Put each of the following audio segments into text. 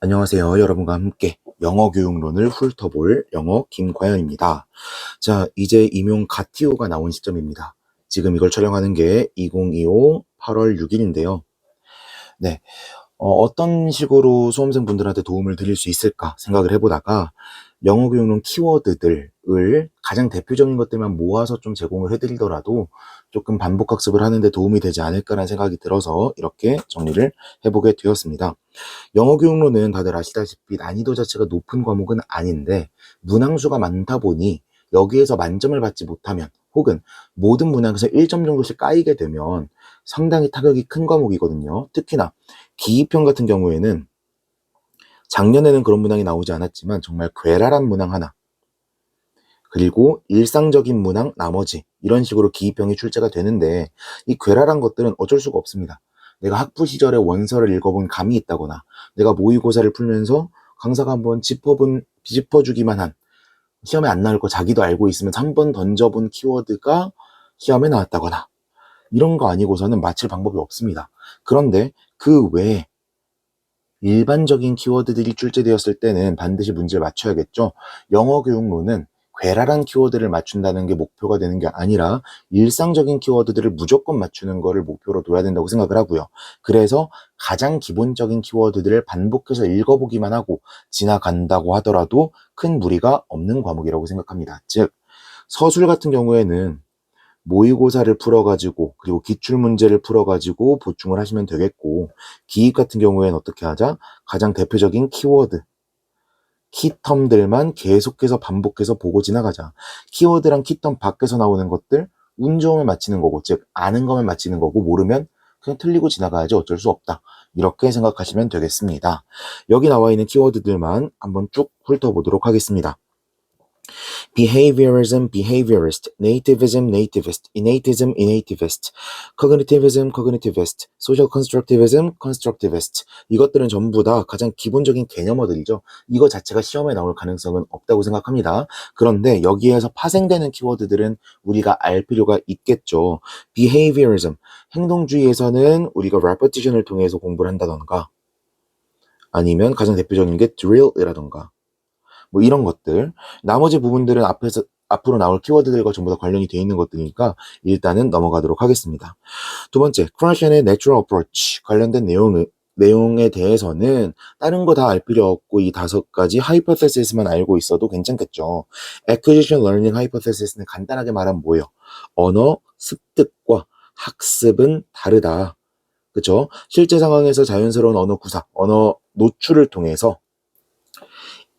안녕하세요. 여러분과 함께 영어 교육론을 훑어볼 영어 김과연입니다. 자, 이제 임용 가티오가 나온 시점입니다. 지금 이걸 촬영하는 게 2025 8월 6일인데요. 네, 어떤 식으로 수험생분들한테 도움을 드릴 수 있을까 생각을 해보다가 영어 교육론 키워드들을 가장 대표적인 것들만 모아서 좀 제공을 해드리더라도 조금 반복 학습을 하는데 도움이 되지 않을까라는 생각이 들어서 이렇게 정리를 해보게 되었습니다. 영어 교육론은 다들 아시다시피 난이도 자체가 높은 과목은 아닌데 문항수가 많다 보니 여기에서 만점을 받지 못하면 혹은 모든 문항에서 1점 정도씩 까이게 되면 상당히 타격이 큰 과목이거든요. 특히나 기이편 같은 경우에는 작년에는 그런 문항이 나오지 않았지만 정말 괴랄한 문항 하나, 그리고 일상적인 문항 나머지, 이런 식으로 기이평이 출제가 되는데 이 괴랄한 것들은 어쩔 수가 없습니다. 내가 학부 시절에 원서를 읽어본 감이 있다거나 내가 모의고사를 풀면서 강사가 한번 짚어주기만 한, 시험에 안 나올 거 자기도 알고 있으면 3번 던져본 키워드가 시험에 나왔다거나 이런 거 아니고서는 맞힐 방법이 없습니다. 그런데 그 외에 일반적인 키워드들이 출제되었을 때는 반드시 문제를 맞춰야겠죠. 영어 교육론은 괴랄한 키워드를 맞춘다는 게 목표가 되는 게 아니라 일상적인 키워드들을 무조건 맞추는 거를 목표로 둬야 된다고 생각을 하고요. 그래서 가장 기본적인 키워드들을 반복해서 읽어보기만 하고 지나간다고 하더라도 큰 무리가 없는 과목이라고 생각합니다. 즉, 서술 같은 경우에는 모의고사를 풀어가지고 그리고 기출문제를 풀어가지고 보충을 하시면 되겠고, 기입 같은 경우에는 어떻게 하자? 가장 대표적인 키워드, 키텀들만 계속해서 반복해서 보고 지나가자. 키워드랑 키텀 밖에서 나오는 것들 운 좋으면 맞히는 거고, 즉 아는 거면 맞히는 거고 모르면 그냥 틀리고 지나가야지 어쩔 수 없다. 이렇게 생각하시면 되겠습니다. 여기 나와 있는 키워드들만 한번 쭉 훑어보도록 하겠습니다. Behaviorism, behaviorist, nativism, nativist, innatism, innativist, cognitivism, cognitivist, social constructivism, constructivist. 이것들은 전부 다 가장 기본적인 개념어들이죠. 이거 자체가 시험에 나올 가능성은 없다고 생각합니다. 그런데 여기에서 파생되는 키워드들은 우리가 알 필요가 있겠죠. Behaviorism, 행동주의에서는 우리가 repetition을 통해서 공부를 한다던가 아니면 가장 대표적인 게 drill이라던가 뭐 이런 것들, 나머지 부분들은 앞으로 나올 키워드들과 전부 다 관련이 되어 있는 것들이니까 일단은 넘어가도록 하겠습니다. 두 번째, 크라시안의 Natural Approach 관련된 내용에 대해서는 다른 거 다 알 필요 없고 이 5가지 하이포테시스만 알고 있어도 괜찮겠죠. Acquisition Learning Hypothesis는 간단하게 말하면 뭐예요? 언어 습득과 학습은 다르다. 그쵸? 실제 상황에서 자연스러운 언어 구사, 언어 노출을 통해서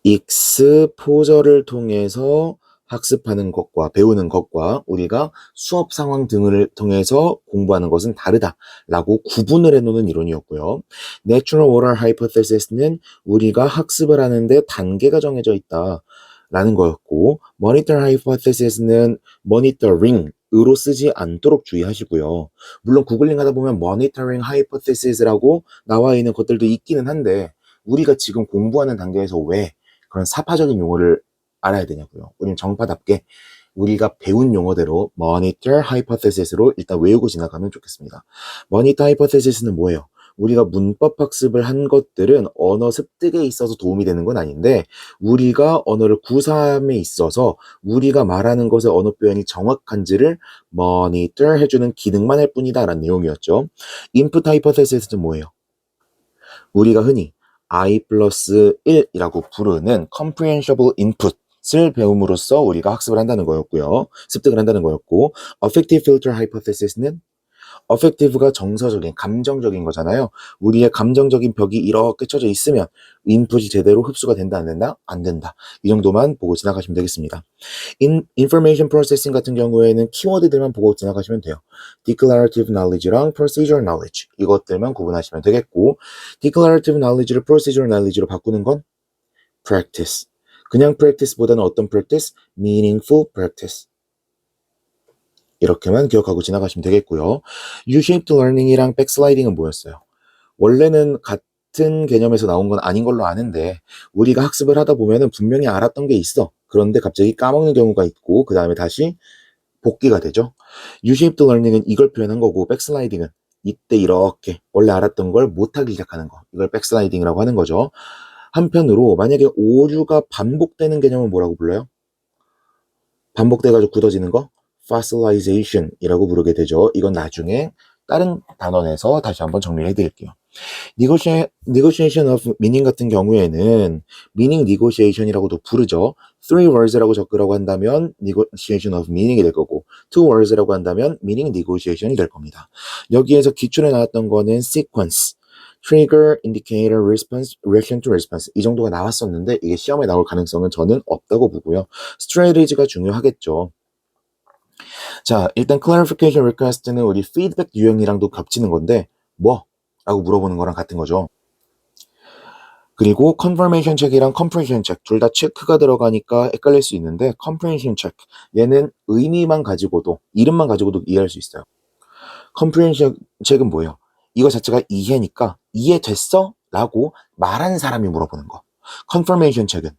익스포저를 통해서 학습하는 것과 배우는 것과 우리가 수업 상황 등을 통해서 공부하는 것은 다르다라고 구분을 해놓는 이론이었고요. Natural Order Hypothesis는 우리가 학습을 하는데 단계가 정해져 있다라는 거였고, Monitor Hypothesis는 monitoring으로 쓰지 않도록 주의하시고요. 물론 구글링 하다 보면 Monitoring Hypothesis라고 나와 있는 것들도 있기는 한데 우리가 지금 공부하는 단계에서 왜 그런 사파적인 용어를 알아야 되냐고요. 우리는 정파답게 우리가 배운 용어대로 monitor hypothesis로 일단 외우고 지나가면 좋겠습니다. monitor hypothesis는 뭐예요? 우리가 문법 학습을 한 것들은 언어 습득에 있어서 도움이 되는 건 아닌데 우리가 언어를 구사함에 있어서 우리가 말하는 것의 언어 표현이 정확한지를 monitor 해주는 기능만 할 뿐이다 라는 내용이었죠. input hypothesis는 뭐예요? 우리가 흔히 I 플러스 1이라고 부르는 comprehensible input을 배움으로써 우리가 학습을 한다는 거였고요. 습득을 한다는 거였고, affective filter hypothesis는 affective가 정서적인, 감정적인 거잖아요. 우리의 감정적인 벽이 이렇게 쳐져 있으면 인풋이 제대로 흡수가 된다, 안 된다? 안 된다. 이 정도만 보고 지나가시면 되겠습니다. information processing 같은 경우에는 키워드들만 보고 지나가시면 돼요. declarative knowledge랑 procedural knowledge 이것들만 구분하시면 되겠고, declarative knowledge를 procedural knowledge로 바꾸는 건 practice. 그냥 practice보다는 어떤 practice? meaningful practice. 이렇게만 기억하고 지나가시면 되겠고요. U-shaped learning이랑 backsliding은 뭐였어요? 원래는 같은 개념에서 나온 건 아닌 걸로 아는데 우리가 학습을 하다 보면은 분명히 알았던 게 있어. 그런데 갑자기 까먹는 경우가 있고 그 다음에 다시 복귀가 되죠. U-shaped learning은 이걸 표현한 거고 backsliding은 이때 이렇게 원래 알았던 걸 못하기 시작하는 거. 이걸 backsliding이라고 하는 거죠. 한편으로 만약에 오류가 반복되는 개념은 뭐라고 불러요? 반복돼가지고 굳어지는 거? fossilization이라고 부르게 되죠. 이건 나중에 다른 단원에서 다시 한번 정리를 해드릴게요. negotiation of meaning 같은 경우에는 meaning negotiation이라고도 부르죠. three words라고 적으라고 한다면 negotiation of meaning이 될 거고 two words라고 한다면 meaning negotiation이 될 겁니다. 여기에서 기출에 나왔던 거는 sequence, trigger, indicator, response, reaction to response 이 정도가 나왔었는데 이게 시험에 나올 가능성은 저는 없다고 보고요. strategy가 중요하겠죠. 자, 일단 clarification request는 우리 피드백 유형이랑도 겹치는 건데 뭐? 라고 물어보는 거랑 같은 거죠. 그리고 confirmation check이랑 comprehension check 둘 다 체크가 들어가니까 헷갈릴 수 있는데 comprehension check 얘는 의미만 가지고도 이름만 가지고도 이해할 수 있어요. comprehension check은 뭐예요? 이거 자체가 이해니까 이해됐어? 라고 말한 사람이 물어보는 거. confirmation check은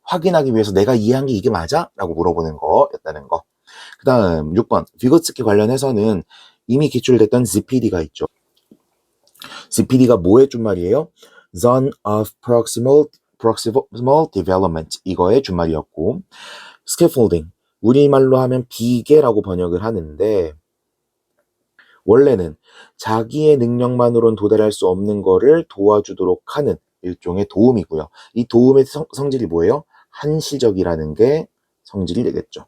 확인하기 위해서 내가 이해한 게 이게 맞아? 라고 물어보는 거였다는 거. 그 다음 6번 비거츠키 관련해서는 이미 기출됐던 ZPD가 있죠. ZPD가 뭐의 준말이에요? Zone of Proximal Development 이거의 준말이었고 Scaffolding 우리말로 하면 비계라고 번역을 하는데 원래는 자기의 능력만으로는 도달할 수 없는 거를 도와주도록 하는 일종의 도움이고요. 이 도움의 성질이 뭐예요? 한시적이라는 게 성질이 되겠죠.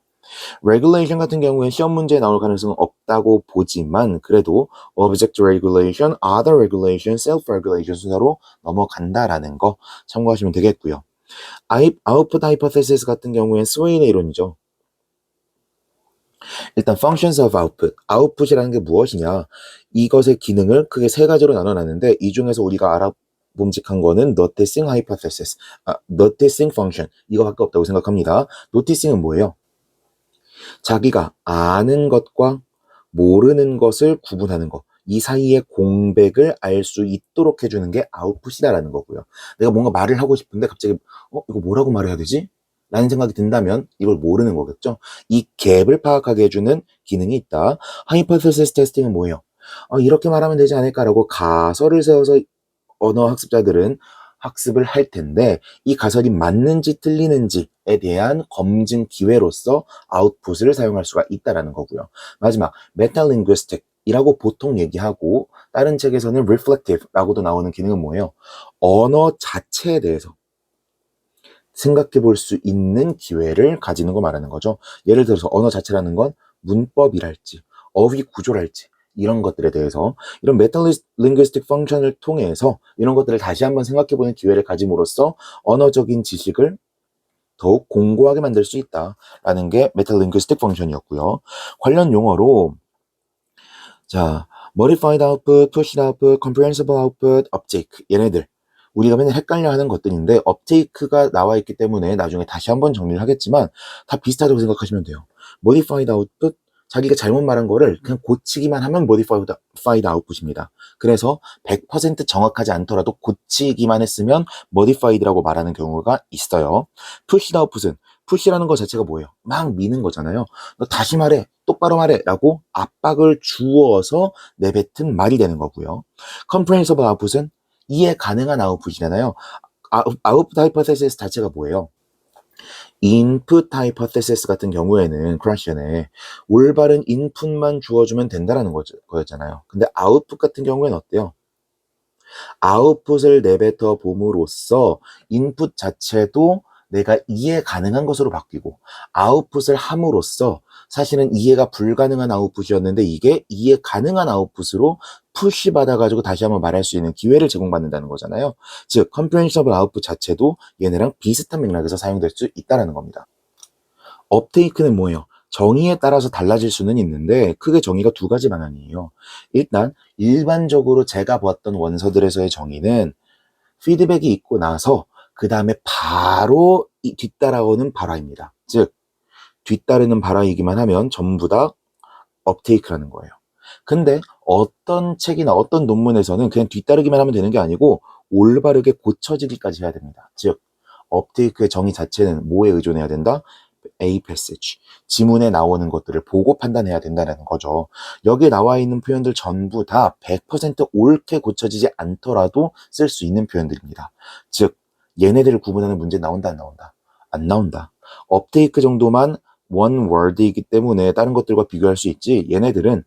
regulation 같은 경우에 시험 문제에 나올 가능성은 없다고 보지만 그래도 object regulation, other regulation, self-regulation 순서로 넘어간다라는 거 참고하시면 되겠고요. output hypothesis 같은 경우엔 스웨인의 이론이죠. 일단 functions of output, output이라는 게 무엇이냐 이것의 기능을 크게 세 가지로 나눠놨는데 이 중에서 우리가 알아봄직한 거는 noticing hypothesis, noticing function 이거밖에 없다고 생각합니다. noticing은 뭐예요? 자기가 아는 것과 모르는 것을 구분하는 것. 이 사이의 공백을 알 수 있도록 해주는 게 아웃풋이다라는 거고요. 내가 뭔가 말을 하고 싶은데 갑자기 이거 뭐라고 말해야 되지? 라는 생각이 든다면 이걸 모르는 거겠죠. 이 갭을 파악하게 해주는 기능이 있다. 하이퍼서시스 테스팅은 뭐예요? 이렇게 말하면 되지 않을까라고 가설을 세워서 언어 학습자들은 학습을 할 텐데 이 가설이 맞는지 틀리는지에 대한 검증 기회로서 아웃풋을 사용할 수가 있다라는 거고요. 마지막 메타링귀스틱 이라고 보통 얘기하고 다른 책에서는 reflective라고도 나오는 기능은 뭐예요? 언어 자체에 대해서 생각해 볼 수 있는 기회를 가지는 거 말하는 거죠. 예를 들어서 언어 자체라는 건 문법이랄지 어휘 구조랄지 이런 것들에 대해서 이런 메타링귀스틱 펑션을 통해서 이런 것들을 다시 한번 생각해보는 기회를 가짐으로써 언어적인 지식을 더욱 공고하게 만들 수 있다라는 게 메타링귀스틱 펑션이었고요. 관련 용어로 자, modified output, pushed output, comprehensible output, uptake 얘네들 우리가 맨날 헷갈려하는 것들인데 uptake가 나와 있기 때문에 나중에 다시 한번 정리를 하겠지만 다 비슷하다고 생각하시면 돼요. modified output 자기가 잘못 말한 거를 그냥 고치기만 하면 modified output입니다. 그래서 100% 정확하지 않더라도 고치기만 했으면 modified라고 말하는 경우가 있어요. pushed output은 push라는 것 자체가 뭐예요? 막 미는 거잖아요. 너 다시 말해, 똑바로 말해 라고 압박을 주어서 내뱉은 말이 되는 거고요. comprehensible output은 이해 가능한 아웃풋이잖아요. 아웃풋 하이퍼테시스 자체가 뭐예요? 인풋 하이퍼테시스 같은 경우에는 크라시언에 올바른 인풋만 주어주면 된다라는 거였잖아요. 근데 아웃풋 같은 경우에는 어때요? 아웃풋을 내뱉어 봄으로써 인풋 자체도 내가 이해 가능한 것으로 바뀌고 아웃풋을 함으로써 사실은 이해가 불가능한 아웃풋이었는데 이게 이해 가능한 아웃풋으로 푸시 받아가지고 다시 한번 말할 수 있는 기회를 제공받는다는 거잖아요. 즉 comprehensible output 자체도 얘네랑 비슷한 맥락에서 사용될 수 있다는 겁니다. 업테이크는 뭐예요? 정의에 따라서 달라질 수는 있는데 크게 정의가 두 가지 방향이에요. 일단 일반적으로 제가 봤던 원서들에서의 정의는 피드백이 있고 나서 그 다음에 바로 뒤따라오는 발화입니다. 즉 뒤따르는 발화이기만 하면 전부 다 업테이크라는 거예요. 근데 어떤 책이나 어떤 논문에서는 그냥 뒤따르기만 하면 되는 게 아니고 올바르게 고쳐지기까지 해야 됩니다. 즉 업테이크의 정의 자체는 뭐에 의존해야 된다? A passage. 지문에 나오는 것들을 보고 판단해야 된다는 거죠. 여기에 나와 있는 표현들 전부 다 100% 옳게 고쳐지지 않더라도 쓸 수 있는 표현들입니다. 즉 얘네들을 구분하는 문제 나온다, 안 나온다? 안 나온다. 업테이크 정도만 원 월드이기 때문에 다른 것들과 비교할 수 있지, 얘네들은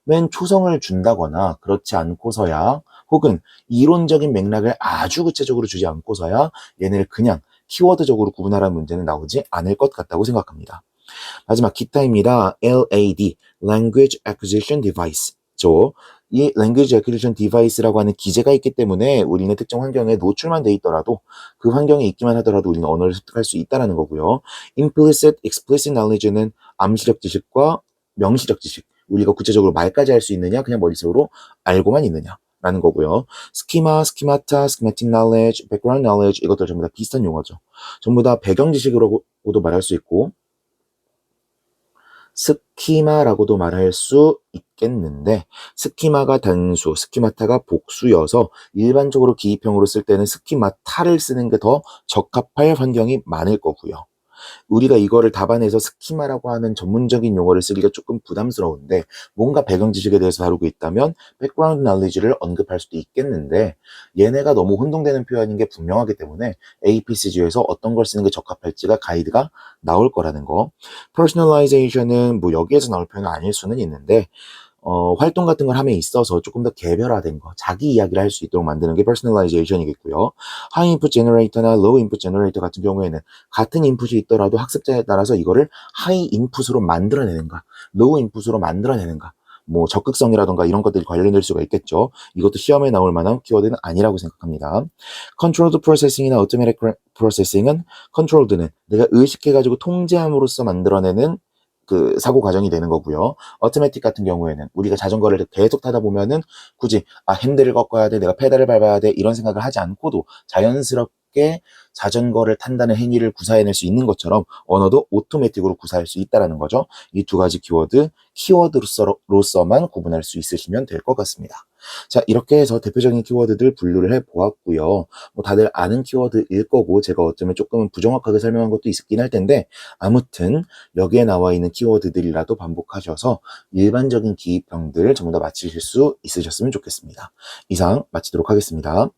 맨 초성을 준다거나 그렇지 않고서야, 혹은 이론적인 맥락을 아주 구체적으로 주지 않고서야 얘네를 그냥 키워드적으로 구분하라는 문제는 나오지 않을 것 같다고 생각합니다. 마지막 기타입니다. LAD, Language Acquisition Device. 이 Language Acquisition Device라고 하는 기제가 있기 때문에 우리는 특정 환경에 노출만 돼 있더라도, 그 환경에 있기만 하더라도 우리는 언어를 습득할 수 있다는 거고요. Implicit, Explicit Knowledge는 암시적 지식과 명시적 지식. 우리가 구체적으로 말까지 할 수 있느냐, 그냥 머릿속으로 알고만 있느냐 라는 거고요. 스키마, 스키마타, schematic knowledge, background knowledge, 이것들 전부 다 비슷한 용어죠. 전부 다 배경 지식으로도 말할 수 있고 스키마라고도 말할 수 있겠는데, 스키마가 단수, 스키마타가 복수여서 일반적으로 기입형으로 쓸 때는 스키마타를 쓰는 게 더 적합할 환경이 많을 거고요. 우리가 이거를 답안에서 스키마라고 하는 전문적인 용어를 쓰기가 조금 부담스러운데, 뭔가 배경 지식에 대해서 다루고 있다면 백그라운드 knowledge를 언급할 수도 있겠는데, 얘네가 너무 혼동되는 표현인 게 분명하기 때문에 APCG에서 어떤 걸 쓰는 게 적합할지가 가이드가 나올 거라는 거. personalization은 뭐 여기에서 나올 표현은 아닐 수는 있는데, 활동 같은 걸 함에 있어서 조금 더 개별화된 거, 자기 이야기를 할 수 있도록 만드는 게 personalization이겠고요. high input generator나 low input generator 같은 경우에는 같은 인풋이 있더라도 학습자에 따라서 이거를 high input으로 만들어내는가, low input으로 만들어내는가, 뭐 적극성이라던가 이런 것들이 관련될 수가 있겠죠. 이것도 시험에 나올 만한 키워드는 아니라고 생각합니다. controlled processing이나 automatic processing은, controlled는 내가 의식해가지고 통제함으로써 만들어내는 그 사고 과정이 되는 거고요. 어트매틱 같은 경우에는 우리가 자전거를 계속 타다 보면은 굳이 핸들을 꺾어야 돼, 내가 페달을 밟아야 돼, 이런 생각을 하지 않고도 자연스럽게 자전거를 탄다는 행위를 구사해낼 수 있는 것처럼 언어도 오토매틱으로 구사할 수 있다는 거죠. 이 두 가지 키워드로서만 구분할 수 있으시면 될 것 같습니다. 자, 이렇게 해서 대표적인 키워드들 분류를 해보았고요. 뭐 다들 아는 키워드일 거고, 제가 어쩌면 조금은 부정확하게 설명한 것도 있긴 할 텐데, 아무튼 여기에 나와 있는 키워드들이라도 반복하셔서 일반적인 기입형들 전부 다 맞히실 수 있으셨으면 좋겠습니다. 이상 마치도록 하겠습니다.